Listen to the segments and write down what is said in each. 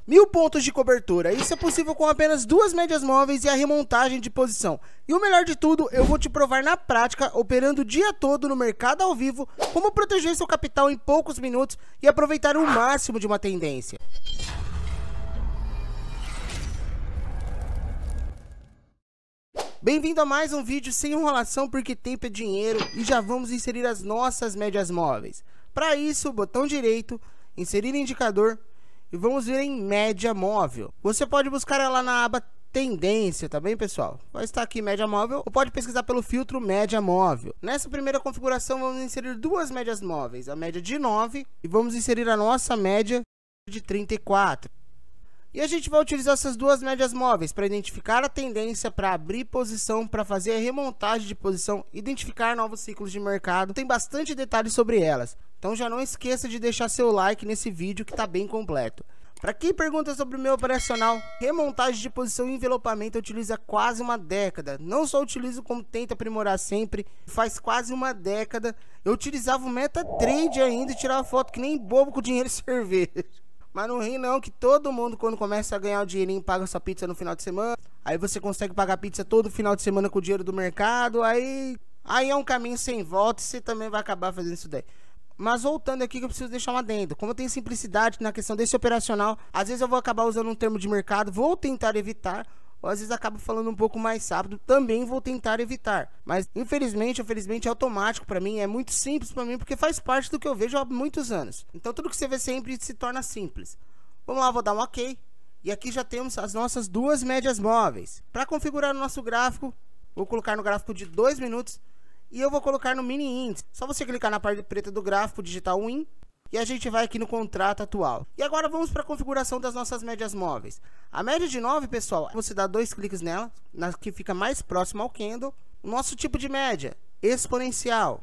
1000 pontos de cobertura. Isso é possível com apenas 2 médias móveis e a remontagem de posição. E o melhor de tudo, eu vou te provar na prática, operando o dia todo no mercado ao vivo, como proteger seu capital em poucos minutos e aproveitar o máximo de uma tendência. Bem-vindo a mais um vídeo sem enrolação, porque tempo é dinheiro, e já vamos inserir as nossas médias móveis. Para isso, botão direito, inserir indicador, e vamos ver em média móvel. Você pode buscar ela na aba tendência, tá bem, pessoal? Vai estar aqui média móvel, ou pode pesquisar pelo filtro média móvel. Nessa primeira configuração vamos inserir duas médias móveis, a média de 9 e vamos inserir a nossa média de 34. E a gente vai utilizar essas duas médias móveis para identificar a tendência, para abrir posição, para fazer a remontagem de posição, identificar novos ciclos de mercado. Tem bastante detalhes sobre elas. Então já não esqueça de deixar seu like nesse vídeo que está bem completo. Para quem pergunta sobre o meu operacional, remontagem de posição e envelopamento eu utilizo há quase uma década. Não só utilizo, como tento aprimorar sempre. Faz quase uma década eu utilizava o MetaTrader ainda e tirava foto que nem bobo com dinheiro de cerveja. Mas não ri não, que todo mundo quando começa a ganhar o dinheirinho paga sua pizza no final de semana. Aí você consegue pagar pizza todo final de semana com o dinheiro do mercado. Aí é um caminho sem volta e você também vai acabar fazendo isso daí. Mas voltando aqui, que eu preciso deixar um adendo. Como eu tenho simplicidade na questão desse operacional, às vezes eu vou acabar usando um termo de mercado, vou tentar evitar, ou às vezes acabo falando um pouco mais rápido, também vou tentar evitar. Mas infelizmente é automático para mim, é muito simples para mim, porque faz parte do que eu vejo há muitos anos. Então tudo que você vê sempre se torna simples. Vamos lá, vou dar um OK. E aqui já temos as nossas duas médias móveis. Para configurar o nosso gráfico, vou colocar no gráfico de 2 minutos. E eu vou colocar no mini índice. Só você clicar na parte preta do gráfico, digitar Win, e a gente vai aqui no contrato atual. E agora vamos para a configuração das nossas médias móveis. A média de 9, pessoal, você dá 2 cliques nela, na que fica mais próximo ao candle. O nosso tipo de média, exponencial.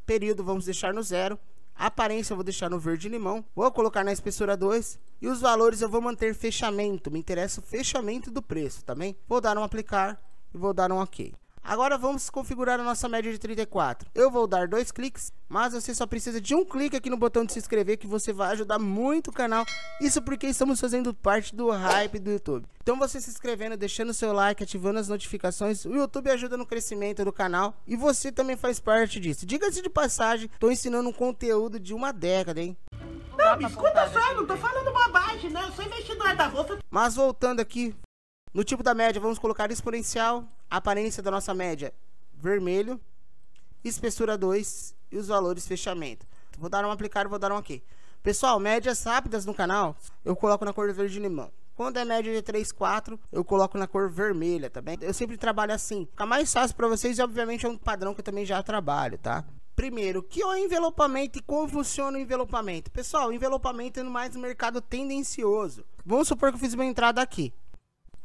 Período vamos deixar no 0. Aparência eu vou deixar no verde limão. Vou colocar na espessura 2. E os valores eu vou manter fechamento. Me interessa o fechamento do preço, tá bem? Vou dar um aplicar e vou dar um OK. Agora vamos configurar a nossa média de 34. Eu vou dar 2 cliques, mas você só precisa de um clique aqui no botão de se inscrever, que você vai ajudar muito o canal. Isso porque estamos fazendo parte do hype do YouTube. Então você se inscrevendo, deixando seu like, ativando as notificações, o YouTube ajuda no crescimento do canal e você também faz parte disso. Diga-se de passagem, estou ensinando um conteúdo de uma década, hein? Não, me escuta só, não tô falando bobagem, não. Eu sou investidor da bolsa. Mas voltando aqui, no tipo da média, vamos colocar exponencial, aparência da nossa média, vermelho, espessura 2 e os valores fechamento. Vou dar um aplicar e vou dar um OK. Pessoal, médias rápidas no canal, eu coloco na cor verde limão. Quando é média de 3, 4, eu coloco na cor vermelha, tá bem? Eu sempre trabalho assim. Fica mais fácil para vocês e obviamente é um padrão que eu também já trabalho, tá? Primeiro, o que é o envelopamento e como funciona o envelopamento? Pessoal, o envelopamento é mais no mercado tendencioso. Vamos supor que eu fiz uma entrada aqui.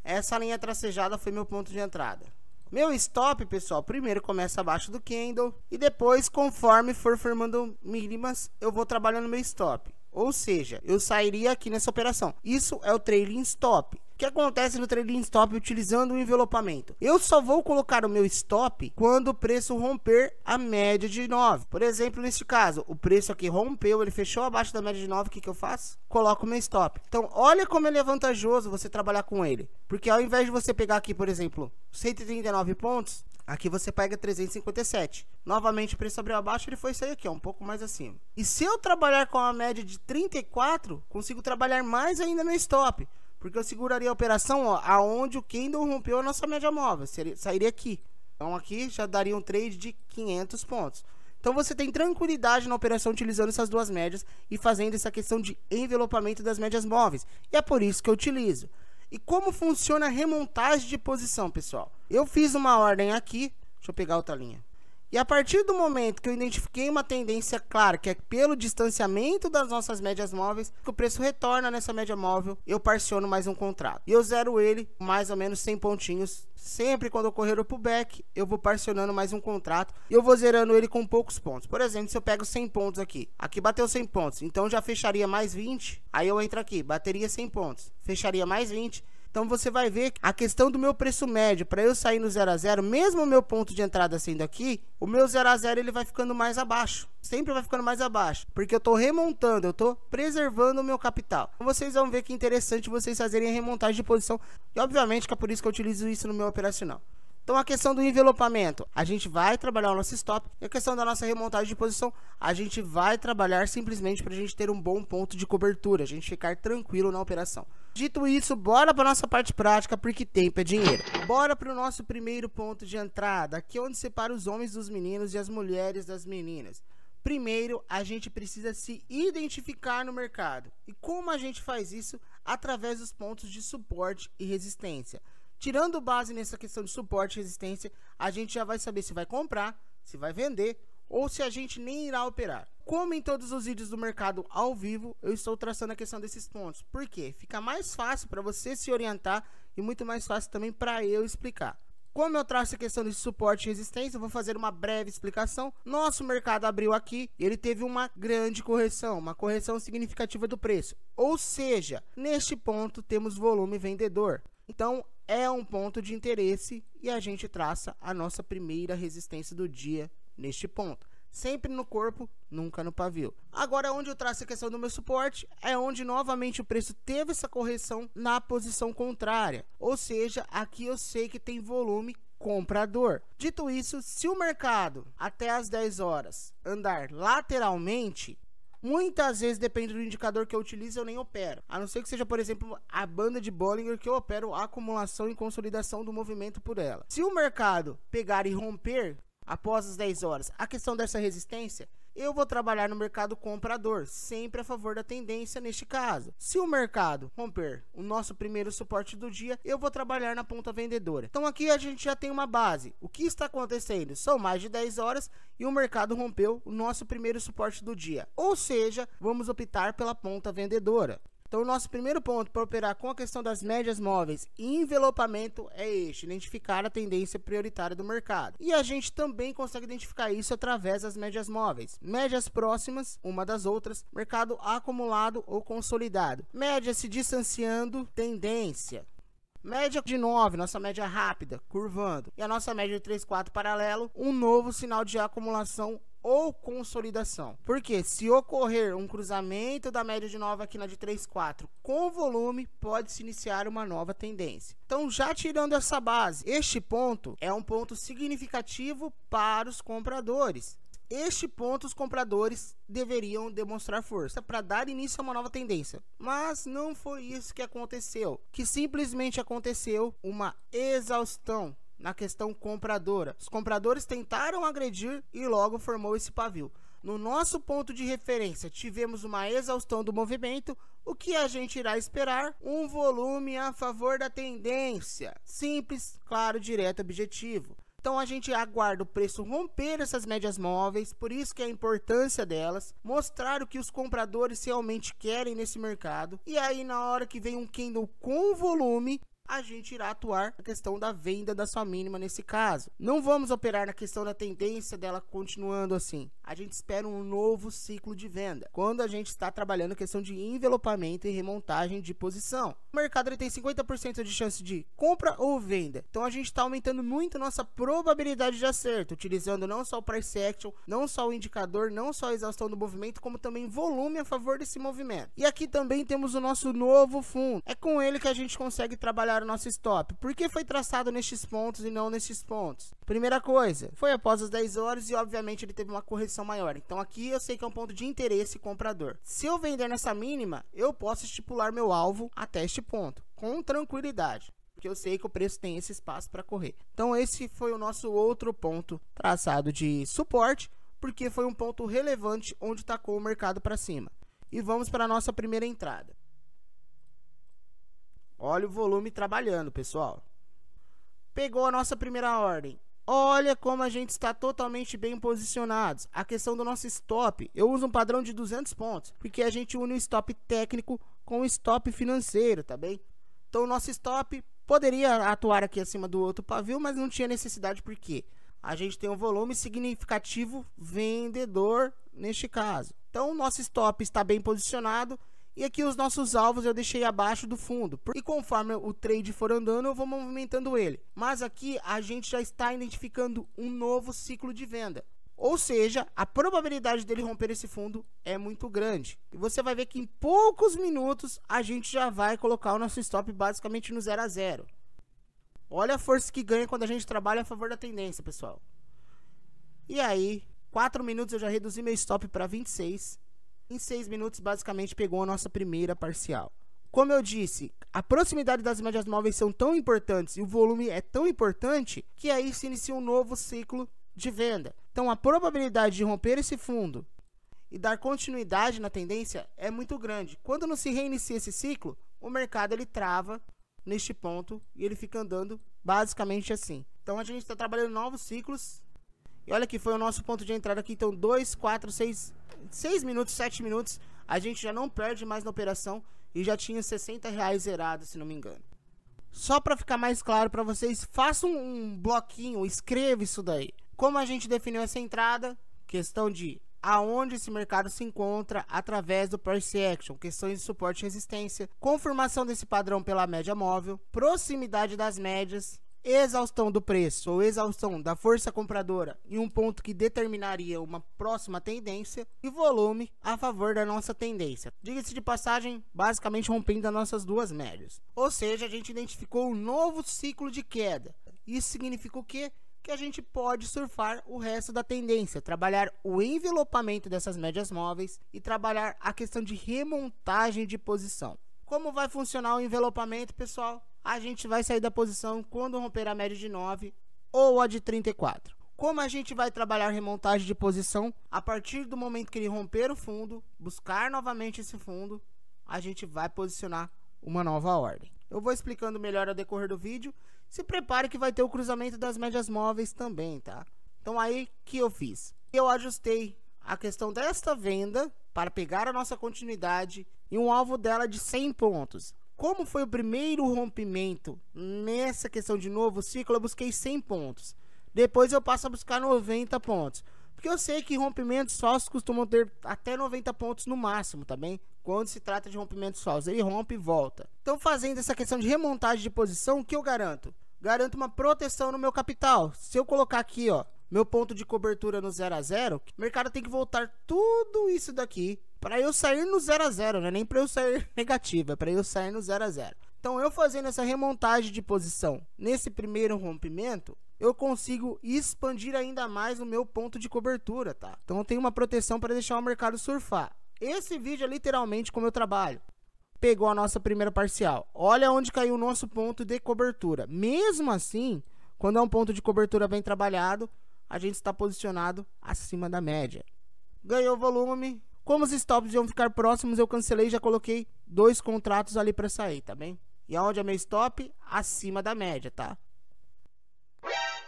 Essa linha tracejada foi meu ponto de entrada. Meu stop, pessoal, primeiro começa abaixo do candle e depois, conforme for formando mínimas, eu vou trabalhando meu stop. Ou seja, eu sairia aqui nessa operação. Isso é o trailing stop. O que acontece no trailing stop utilizando o envelopamento? Eu só vou colocar o meu stop quando o preço romper a média de 9. Por exemplo, neste caso, o preço aqui rompeu, ele fechou abaixo da média de 9, o que eu faço? Coloco o meu stop. Então, olha como ele é vantajoso você trabalhar com ele. Porque ao invés de você pegar aqui, por exemplo, 139 pontos, aqui você pega 357. Novamente o preço abriu abaixo, ele foi sair aqui, ó, um pouco mais acima. E se eu trabalhar com a média de 34, consigo trabalhar mais ainda no stop. Porque eu seguraria a operação, ó, aonde o candle rompeu a nossa média móvel. Sairia aqui. Então aqui já daria um trade de 500 pontos. Então você tem tranquilidade na operação utilizando essas duas médias e fazendo essa questão de envelopamento das médias móveis. E é por isso que eu utilizo. E como funciona a remontagem de posição, pessoal? Eu fiz uma ordem aqui. Deixa eu pegar outra linha. E a partir do momento que eu identifiquei uma tendência clara, que é pelo distanciamento das nossas médias móveis, que o preço retorna nessa média móvel, eu parciono mais um contrato. E eu zero ele mais ou menos 100 pontinhos. Sempre quando ocorrer o pullback, eu vou parcionando mais um contrato. E eu vou zerando ele com poucos pontos. Por exemplo, se eu pego 100 pontos aqui. Aqui bateu 100 pontos, então já fecharia mais 20. Aí eu entro aqui, bateria 100 pontos. Fecharia mais 20. Então você vai ver a questão do meu preço médio, para eu sair no 0 a 0, mesmo o meu ponto de entrada sendo aqui, o meu 0 a 0 ele vai ficando mais abaixo. Sempre vai ficando mais abaixo, porque eu estou remontando, eu estou preservando o meu capital. Então vocês vão ver que é interessante vocês fazerem a remontagem de posição, e obviamente que é por isso que eu utilizo isso no meu operacional. Então a questão do envelopamento, a gente vai trabalhar o nosso stop, e a questão da nossa remontagem de posição, a gente vai trabalhar simplesmente para a gente ter um bom ponto de cobertura, a gente ficar tranquilo na operação. Dito isso, bora para nossa parte prática, porque tempo é dinheiro. Bora para o nosso primeiro ponto de entrada, aqui é onde separa os homens dos meninos e as mulheres das meninas. Primeiro, a gente precisa se identificar no mercado. E como a gente faz isso? Através dos pontos de suporte e resistência. Tirando base nessa questão de suporte e resistência, a gente já vai saber se vai comprar, se vai vender ou se a gente nem irá operar. Como em todos os vídeos do mercado ao vivo, eu estou traçando a questão desses pontos. Por quê? Fica mais fácil para você se orientar e muito mais fácil também para eu explicar. Como eu traço a questão de suporte e resistência, eu vou fazer uma breve explicação. Nosso mercado abriu aqui e ele teve uma grande correção, uma correção significativa do preço. Ou seja, neste ponto temos volume vendedor. Então, é um ponto de interesse e a gente traça a nossa primeira resistência do dia neste ponto. Sempre no corpo, nunca no pavio. Agora, onde eu traço a questão do meu suporte, é onde novamente o preço teve essa correção na posição contrária. Ou seja, aqui eu sei que tem volume comprador. Dito isso, se o mercado até as 10 horas andar lateralmente, muitas vezes, depende do indicador que eu utilizo, eu nem opero. A não ser que seja, por exemplo, a banda de Bollinger, que eu opero a acumulação e consolidação do movimento por ela. Se o mercado pegar e romper após as 10 horas a questão dessa resistência, eu vou trabalhar no mercado comprador, sempre a favor da tendência neste caso. Se o mercado romper o nosso primeiro suporte do dia, eu vou trabalhar na ponta vendedora. Então aqui a gente já tem uma base. O que está acontecendo? São mais de 10 horas e o mercado rompeu o nosso primeiro suporte do dia. Ou seja, vamos optar pela ponta vendedora. Então, o nosso primeiro ponto para operar com a questão das médias móveis e envelopamento é este: identificar a tendência prioritária do mercado. E a gente também consegue identificar isso através das médias móveis. Médias próximas uma das outras, mercado acumulado ou consolidado. Média se distanciando, tendência. Média de 9, nossa média rápida, curvando. E a nossa média de 3, 4 paralelo, um novo sinal de acumulação ou consolidação. Porque se ocorrer um cruzamento da média de 9 aqui na de 3, 4 com volume, pode-se iniciar uma nova tendência. Então, já tirando essa base, este ponto é um ponto significativo para os compradores. Este ponto os compradores deveriam demonstrar força para dar início a uma nova tendência, mas não foi isso que aconteceu, que simplesmente aconteceu uma exaustão na questão compradora. Os compradores tentaram agredir e logo formou esse pavio. No nosso ponto de referência, tivemos uma exaustão do movimento. O que a gente irá esperar? Um volume a favor da tendência. Simples, claro, direto, objetivo. Então a gente aguarda o preço romper essas médias móveis, por isso que a importância delas, mostrar o que os compradores realmente querem nesse mercado. E aí na hora que vem um candle com volume, a gente irá atuar na questão da venda da sua mínima nesse caso. Não vamos operar na questão da tendência dela continuando assim. A gente espera um novo ciclo de venda, quando a gente está trabalhando a questão de envelopamento e remontagem de posição. O mercado ele tem 50% de chance de compra ou venda. Então a gente está aumentando muito nossa probabilidade de acerto, utilizando não só o price action, não só o indicador, não só a exaustão do movimento, como também volume a favor desse movimento. E aqui também temos o nosso novo fundo. É com ele que a gente consegue trabalhar o nosso stop. Por que foi traçado nestes pontos e não nestes pontos? Primeira coisa, foi após as 10 horas e obviamente ele teve uma correção maior. Então aqui eu sei que é um ponto de interesse comprador. Se eu vender nessa mínima, eu posso estipular meu alvo até este ponto, com tranquilidade, porque eu sei que o preço tem esse espaço para correr. Então esse foi o nosso outro ponto traçado de suporte, porque foi um ponto relevante onde tacou o mercado para cima. E vamos para a nossa primeira entrada. Olha o volume trabalhando, pessoal. Pegou a nossa primeira ordem. Olha como a gente está totalmente bem posicionados. A questão do nosso stop, eu uso um padrão de 200 pontos, porque a gente une o stop técnico com o stop financeiro, tá bem? Então o nosso stop poderia atuar aqui acima do outro pavio, mas não tinha necessidade, porque a gente tem um volume significativo vendedor neste caso. Então o nosso stop está bem posicionado E aqui os nossos alvos eu deixei abaixo do fundo. E conforme o trade for andando, eu vou movimentando ele. Mas aqui a gente já está identificando um novo ciclo de venda. Ou seja, a probabilidade dele romper esse fundo é muito grande. E você vai ver que em poucos minutos a gente já vai colocar o nosso stop basicamente no 0 a 0. Olha a força que ganha quando a gente trabalha a favor da tendência, pessoal. E aí, 4 minutos eu já reduzi meu stop para 26. Em 6 minutos basicamente pegou a nossa primeira parcial. Como eu disse, a proximidade das médias móveis são tão importantes e o volume é tão importante que aí se inicia um novo ciclo de venda. Então a probabilidade de romper esse fundo e dar continuidade na tendência é muito grande. Quando não se reinicia esse ciclo, o mercado ele trava neste ponto e ele fica andando basicamente assim. Então a gente está trabalhando novos ciclos. E olha que foi o nosso ponto de entrada aqui. Então 2, 4, 6 minutos, 7 minutos. A gente já não perde mais na operação. E já tinha R$60 zerado, se não me engano. Só para ficar mais claro para vocês, façam um bloquinho, escreva isso daí. Como a gente definiu essa entrada? Questão de aonde esse mercado se encontra através do price action, questões de suporte e resistência, confirmação desse padrão pela média móvel, proximidade das médias, exaustão do preço ou exaustão da força compradora em um ponto que determinaria uma próxima tendência e volume a favor da nossa tendência. Diga-se de passagem, basicamente rompendo as nossas duas médias. Ou seja, a gente identificou um novo ciclo de queda. Isso significa o quê? Que a gente pode surfar o resto da tendência, trabalhar o envelopamento dessas médias móveis e trabalhar a questão de remontagem de posição. Como vai funcionar o envelopamento, pessoal? A gente vai sair da posição quando romper a média de 9 ou a de 34. Como a gente vai trabalhar remontagem de posição? A partir do momento que ele romper o fundo, buscar novamente esse fundo, a gente vai posicionar uma nova ordem. Eu vou explicando melhor ao decorrer do vídeo. Se prepare que vai ter o cruzamento das médias móveis também, tá? Então aí, que eu fiz? Eu ajustei a questão desta venda para pegar a nossa continuidade e um alvo dela de 100 pontos. Como foi o primeiro rompimento nessa questão de novo ciclo, eu busquei 100 pontos. Depois eu passo a buscar 90 pontos. Porque eu sei que rompimentos falsos costumam ter até 90 pontos no máximo, tá bem? Quando se trata de rompimentos falsos, ele rompe e volta. Então, fazendo essa questão de remontagem de posição, o que eu garanto? Garanto uma proteção no meu capital. Se eu colocar aqui, ó, meu ponto de cobertura no 0 a 0, o mercado tem que voltar tudo isso daqui para eu sair no 0 a 0, não é nem para eu sair negativo, é para eu sair no 0 a 0. Então, eu fazendo essa remontagem de posição nesse primeiro rompimento, eu consigo expandir ainda mais o meu ponto de cobertura, tá? Então, eu tenho uma proteção para deixar o mercado surfar. Esse vídeo é literalmente como eu trabalho. Pegou a nossa primeira parcial. Olha onde caiu o nosso ponto de cobertura. Mesmo assim, quando é um ponto de cobertura bem trabalhado, a gente está posicionado acima da média. Ganhou volume. Como os stops iam ficar próximos, eu cancelei e já coloquei 2 contratos ali para sair, tá bem? E aonde é meu stop? Acima da média, tá?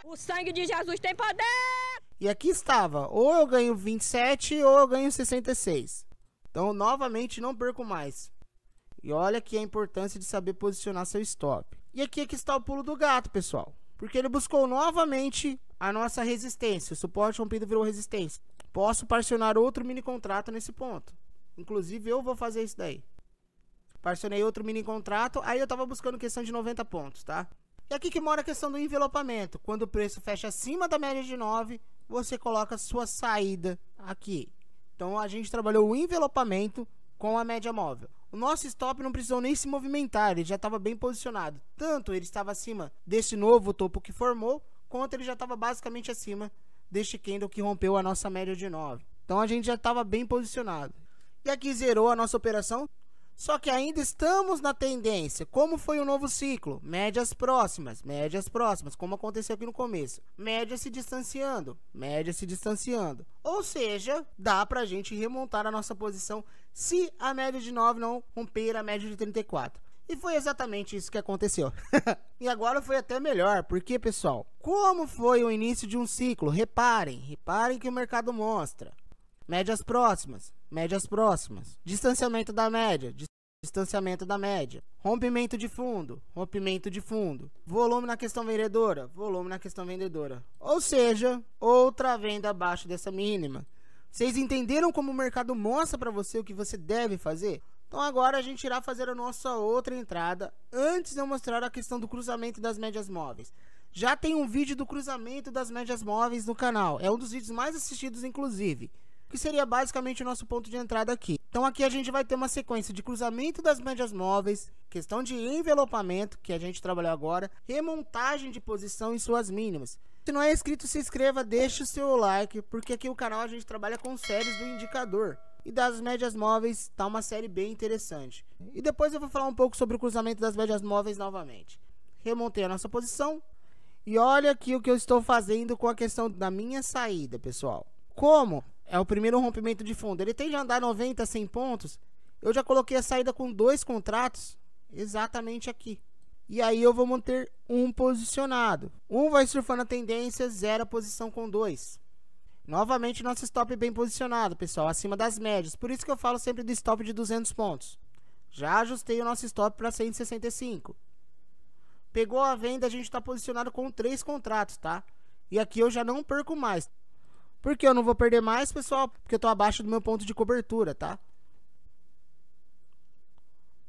O sangue de Jesus tem poder! E aqui estava, ou eu ganho 27 ou eu ganho 66. Então, novamente, não perco mais. E olha aqui a importância de saber posicionar seu stop. E aqui é que está o pulo do gato, pessoal. Porque ele buscou novamente a nossa resistência. O suporte rompido virou resistência. Posso parcionar outro mini contrato nesse ponto. Inclusive, eu vou fazer isso daí. Parcionei outro mini contrato. Aí eu estava buscando questão de 90 pontos, tá? E aqui que mora a questão do envelopamento. Quando o preço fecha acima da média de 9, você coloca a sua saída aqui. Então, a gente trabalhou o envelopamento com a média móvel. O nosso stop não precisou nem se movimentar, ele já estava bem posicionado. Tanto ele estava acima desse novo topo que formou, quanto ele já estava basicamente acima deste candle que rompeu a nossa média de 9. Então, a gente já estava bem posicionado. E aqui zerou a nossa operação. Só que ainda estamos na tendência. Como foi o novo ciclo? Médias próximas, como aconteceu aqui no começo. Média se distanciando. Ou seja, dá pra gente remontar a nossa posição se a média de 9 não romper a média de 34. E foi exatamente isso que aconteceu. E agora foi até melhor, porque, pessoal, como foi o início de um ciclo? Reparem que o mercado mostra. Médias próximas, distanciamento da média, rompimento de fundo, volume na questão vendedora, ou seja, outra venda abaixo dessa mínima. Vocês entenderam como o mercado mostra para você o que você deve fazer? Então agora a gente irá fazer a nossa outra entrada, antes de eu mostrar a questão do cruzamento das médias móveis. Já tem um vídeo do cruzamento das médias móveis no canal, é um dos vídeos mais assistidos inclusive, que seria basicamente o nosso ponto de entrada aqui. Então aqui a gente vai ter uma sequência de cruzamento das médias móveis, questão de envelopamento, que a gente trabalhou agora, remontagem de posição em suas mínimas. Se não é inscrito, se inscreva, deixe o seu like, porque aqui no canal a gente trabalha com séries do indicador. E das médias móveis tá uma série bem interessante. E depois eu vou falar um pouco sobre o cruzamento das médias móveis novamente. Remontei a nossa posição. E olha aqui o que eu estou fazendo com a questão da minha saída, pessoal. Como é o primeiro rompimento de fundo, ele tende a andar 90 a 100 pontos. Eu já coloquei a saída com 2 contratos exatamente aqui. E aí eu vou manter um posicionado. Um vai surfando a tendência, 0 a posição com 2. Novamente nosso stop bem posicionado, pessoal, acima das médias. Por isso que eu falo sempre do stop de 200 pontos. Já ajustei o nosso stop para 165. Pegou a venda, a gente está posicionado com 3 contratos, tá? E aqui eu já não perco mais. Por que eu não vou perder mais, pessoal? Porque eu estou abaixo do meu ponto de cobertura, tá?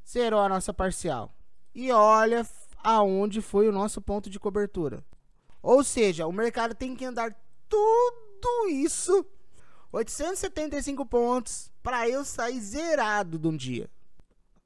Zerou a nossa parcial. E olha aonde foi o nosso ponto de cobertura. Ou seja, o mercado tem que andar tudo isso, 875 pontos, para eu sair zerado de um dia.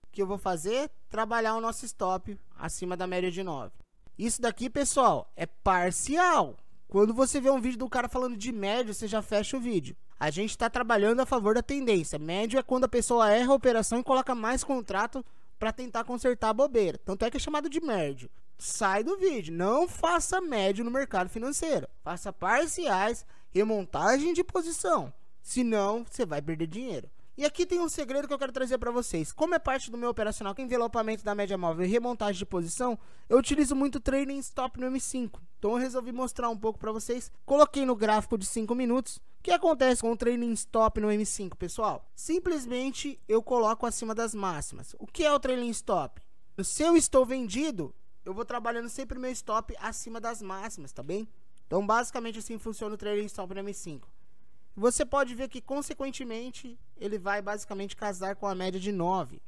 O que eu vou fazer? Trabalhar o nosso stop acima da média de 9. Isso daqui, pessoal, é parcial. Quando você vê um vídeo do cara falando de médio, você já fecha o vídeo. A gente está trabalhando a favor da tendência. Médio é quando a pessoa erra a operação e coloca mais contrato para tentar consertar a bobeira. Tanto é que é chamado de médio. Sai do vídeo. Não faça médio no mercado financeiro. Faça parciais, remontagem de posição. Senão, você vai perder dinheiro. E aqui tem um segredo que eu quero trazer para vocês. Como é parte do meu operacional, que é envelopamento da média móvel e remontagem de posição, eu utilizo muito trailing stop no M5. Então eu resolvi mostrar um pouco para vocês. Coloquei no gráfico de 5 minutos. O que acontece com o trailing stop no M5, pessoal? Simplesmente eu coloco acima das máximas. O que é o trailing stop? Se eu estou vendido, eu vou trabalhando sempre o meu stop acima das máximas, tá bem? Então basicamente assim funciona o trailing stop no M5. Você pode ver que consequentemente ele vai basicamente casar com a média de 9.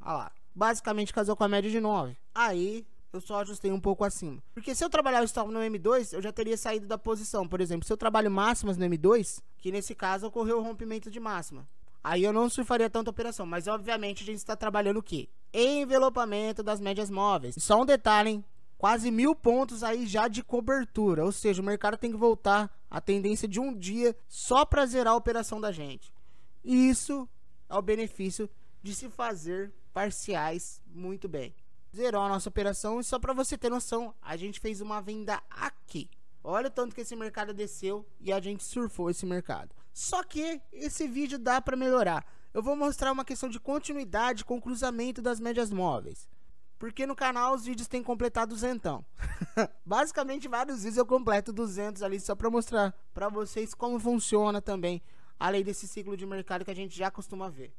Olha lá, basicamente casou com a média de 9. Aí eu só ajustei um pouco acima. Porque se eu trabalhar o stop no M2, eu já teria saído da posição. Por exemplo, se eu trabalho máximas no M2, que nesse caso ocorreu o rompimento de máxima, aí eu não surfaria tanta operação. Mas obviamente a gente está trabalhando o quê? Envelopamento das médias móveis. Só um detalhe, hein? Quase 1000 pontos aí já de cobertura. Ou seja, o mercado tem que voltar à tendência de um dia só para zerar a operação da gente. E isso é o benefício de se fazer parciais muito bem. Zerou a nossa operação e só para você ter noção, a gente fez uma venda aqui. Olha o tanto que esse mercado desceu e a gente surfou esse mercado. Só que esse vídeo dá para melhorar. Eu vou mostrar uma questão de continuidade com o cruzamento das médias móveis. Porque no canal os vídeos têm completado 200. Basicamente vários vídeos eu completo 200 ali só para mostrar para vocês como funciona também, além desse ciclo de mercado que a gente já costuma ver.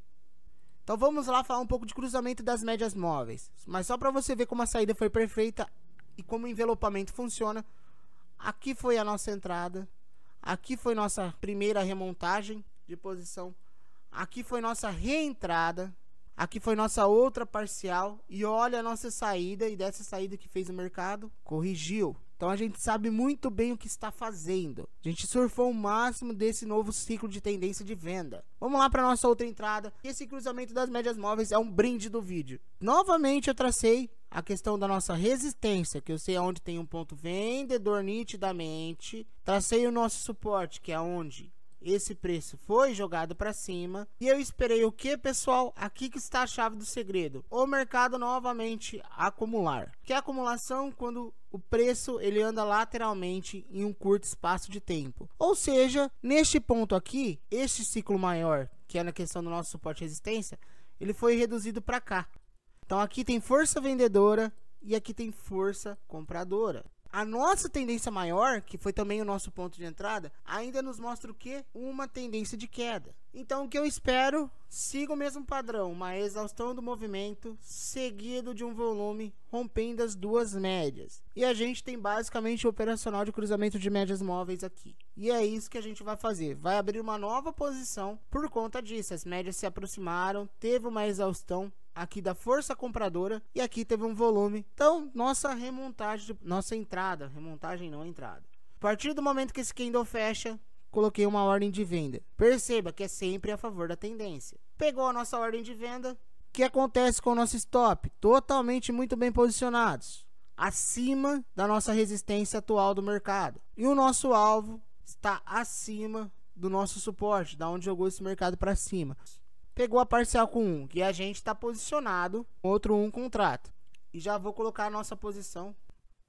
Então vamos lá falar um pouco de cruzamento das médias móveis. Mas só para você ver como a saída foi perfeita e como o envelopamento funciona. Aqui foi a nossa entrada. Aqui foi nossa primeira remontagem de posição. Aqui foi nossa reentrada. Aqui foi nossa outra parcial. E olha a nossa saída. E dessa saída que fez o mercado, corrigiu. Então a gente sabe muito bem o que está fazendo. A gente surfou o máximo desse novo ciclo de tendência de venda. Vamos lá para nossa outra entrada. Esse cruzamento das médias móveis é um brinde do vídeo. Novamente eu tracei a questão da nossa resistência, que eu sei aonde tem um ponto vendedor nitidamente. Tracei o nosso suporte, que é onde esse preço foi jogado para cima. E eu esperei o que, pessoal? Aqui que está a chave do segredo. O mercado novamente acumular. Que é a acumulação quando o preço ele anda lateralmente em um curto espaço de tempo. Ou seja, neste ponto aqui, este ciclo maior, que é na questão do nosso suporte e resistência, ele foi reduzido para cá. Então aqui tem força vendedora e aqui tem força compradora. A nossa tendência maior, que foi também o nosso ponto de entrada, ainda nos mostra o quê? Uma tendência de queda. Então o que eu espero, siga o mesmo padrão, uma exaustão do movimento, seguido de um volume rompendo as duas médias. E a gente tem basicamente o operacional de cruzamento de médias móveis aqui. E é isso que a gente vai fazer, vai abrir uma nova posição por conta disso. As médias se aproximaram, teve uma exaustão aqui da força compradora e aqui teve um volume. Então nossa remontagem, nossa entrada, remontagem não entrada. A partir do momento que esse candle fecha, coloquei uma ordem de venda. Perceba que é sempre a favor da tendência. Pegou a nossa ordem de venda. O que acontece com o nosso stop? Totalmente muito bem posicionados, acima da nossa resistência atual do mercado. E o nosso alvo está acima do nosso suporte, da onde jogou esse mercado para cima. Pegou a parcial com 1, que a gente está posicionado, outro 1 contrato. E já vou colocar a nossa posição,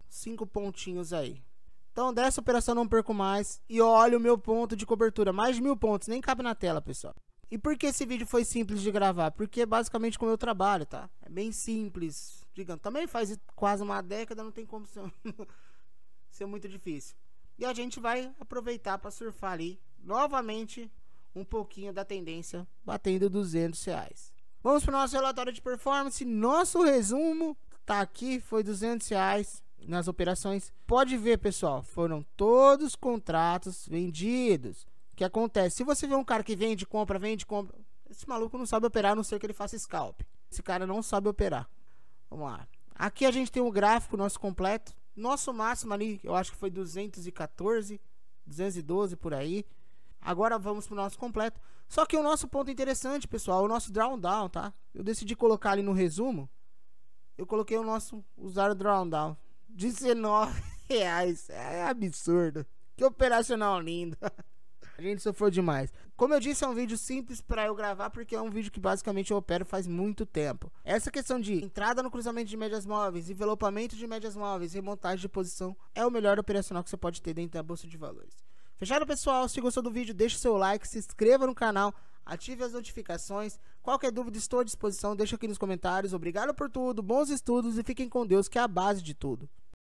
5 pontinhos aí. Então dessa operação não perco mais. E olha o meu ponto de cobertura, mais de 1000 pontos, nem cabe na tela, pessoal. E por que esse vídeo foi simples de gravar? Porque é basicamente como eu trabalho, tá? É bem simples, digamos. Também faz quase uma década, não tem como ser muito difícil. E a gente vai aproveitar para surfar ali, novamente, um pouquinho da tendência, batendo R$200. Vamos para o nosso relatório de performance. Nosso resumo tá aqui, foi R$200 nas operações. Pode ver, pessoal, foram todos contratos vendidos. O que acontece? Se você vê um cara que vende, compra, esse maluco não sabe operar, a não ser que ele faça scalp. Esse cara não sabe operar. Vamos lá. Aqui a gente tem um gráfico nosso completo. Nosso máximo ali, eu acho que foi 214, 212 por aí. Agora vamos pro nosso completo. Só que o nosso ponto interessante, pessoal, é o nosso drawdown, tá? Eu decidi colocar ali no resumo. Eu coloquei o nosso usar drawdown. R$19. É absurdo. Que operacional lindo. A gente sofreu demais. Como eu disse, é um vídeo simples para eu gravar, porque é um vídeo que basicamente eu opero faz muito tempo. Essa questão de entrada no cruzamento de médias móveis, envelopamento de médias móveis e montagem de posição é o melhor operacional que você pode ter dentro da bolsa de valores. Fechado, pessoal? Se gostou do vídeo, deixa o seu like, se inscreva no canal, ative as notificações. Qualquer dúvida, estou à disposição, deixa aqui nos comentários. Obrigado por tudo, bons estudos e fiquem com Deus, que é a base de tudo.